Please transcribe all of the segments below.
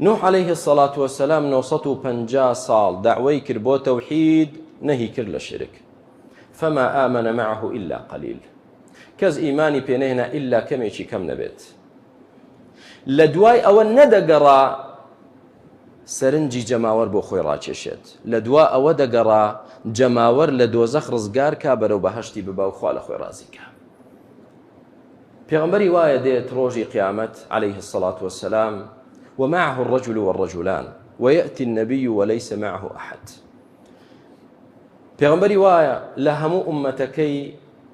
نوح عليه الصلاة والسلام 950 ساڵ دعوەی کرد بۆ تەوحید نەهی کرد لە شرک فما آمن معه إلا قليل کەس ئیمانی پێ نەهێنا ئیلا کەمێکی کەم نەبێت لە دوای ئەوە نەدەگەڕا سەرنجی جەماوەر بۆ خۆی ڕاکێشێت لە دوا ئەوە دەگەڕا جەماوەر لە دۆزەخ ڕزگار کا بەرەو بەهەشتی ببا و خوا لە خۆی ڕازی کا پێغەمبەری وایە دێت ڕۆژی قیامەت عليه الصلاة والسلام ومعه الرجل والرجلان ويأتي النبي وليس معه أحد پێغەمبەری وایە لە هەموو ئومەتەکەی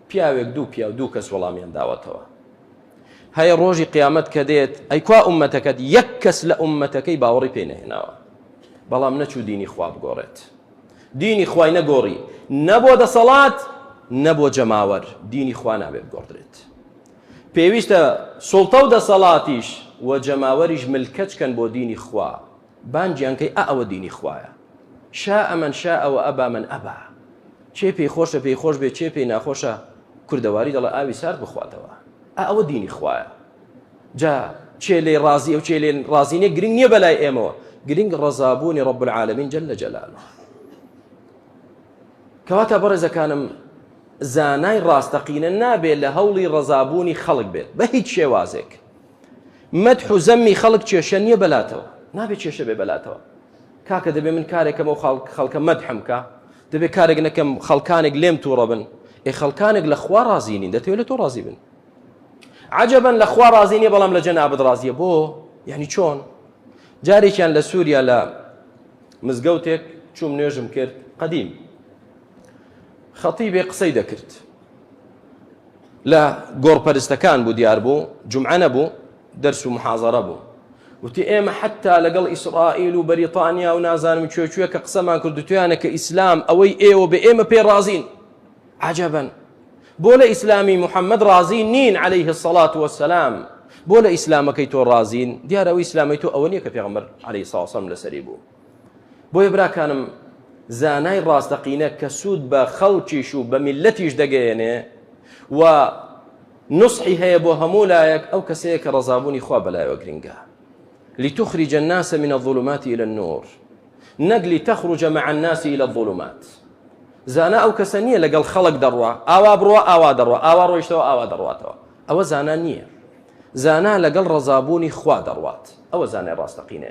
پیاوێک دوو کەس وەڵامیان داوەتەوە هەیە ڕۆژی قیامەت کە دێت ئەی کوا ئومەتەکەت یەک کەس لە ئومەتەکەی باوەڕی پێ نەهێناوە بەڵام نەچوو دینی خوا بگۆڕێت دینی خوای نەگۆڕی نەبۆ دەسەڵات نەبۆ جەماوەر دینی خوا نابێ بگۆڕدرێت پێویستە سوڵتە و دەسەڵاتیش و جەماوەریش ملکەچکەن بۆ دینی خوا بانگیان کەی ئەوە دینی خوایە شاء من شاء وأبى من أبى چێ پێی خۆشە پێی خۆش بێت چێ پێی ناخۆشە کوردەواری دەڵێ ئاوی سارد بخواتەوە ئەوە دینی خوایە جا چێ لێ ڕازی ئەو چێ لێ ڕازی نییە گرنگ نییە بەلای ئێمەوە گرنگ ڕەزابوونی رب العالمین جل جلاله کەواتە بەڕێزەکانم زانای ڕاستەقینە نابێت لە هەوڵی ڕەزابوونی خەڵک بێت بە هیچ شێوازێک مەدح و زەممی خەڵک کێشە نییە بەلاتەوە نابێت کێشە بێ بەلاتەوە کاکە دەبێ من کارێکەم و خەڵکە مەدحم کە دەبێ کارێک نەکەم خەڵکانێک لێم تووڕە بن خەڵکانێک لە خوا ڕازی نین دەتەوێت لە تۆ ڕازی بن عجبا لە خوا ڕازی نییە بەڵام لە جەنابەت ڕازیە بۆ یعنی چۆن جارێکیان لە سووریا لە مزگەوتێک چووم نوێژم کرد قەدیم خەتیبێ قسەی دەکرد لە گۆڕپەرستەکان بوو دیار بوو جومعە نەبوو دەرس و محاضەرە بوو وتی ئێمە حتا لەگەڵ ئیسرائیل و بەریتانیا و نازانم کوێ کە قسەمان کردوتویانە کە ئیسلام ئەوەی ئێوە بە ئێمە پێ ڕازین عجبا بۆ لە ئیسلامی محەممەد ڕازی نین عليه الصلاة والسلام بۆ لە ئیسلامەکەی تۆ ڕازین دیارەوە ئیسلامی تۆ ئەوە نییە کە پێغەمبەر عليه الصلاة والسلام لەسەری بوو بۆیە براکانم زانای ڕاستەقینە کە سوود بە خەڵکیش و بە میلەتیش دەگەیەنێ و نصحی هەیە بۆ هەموو لایەک ئەو کەسەیە کە ڕەزابوونی خوا بەلایەوە گرنگە لتخرج الناس من الظلمات إلى النور نەک لتخرج مع الناس إلى الظلمات زانا ئەو کەسە نییە لەگەڵ خەڵک دەڕوا ئاوا بڕوە ئاوا دەڕوا ئاوا ڕۆیشتەوە ئاوا دەڕواتەوە ئەوە زانا نییە زانا لەگەڵ ڕەزابوونی خوا دەڕوات ئەوە زانای ڕاستەقینەیە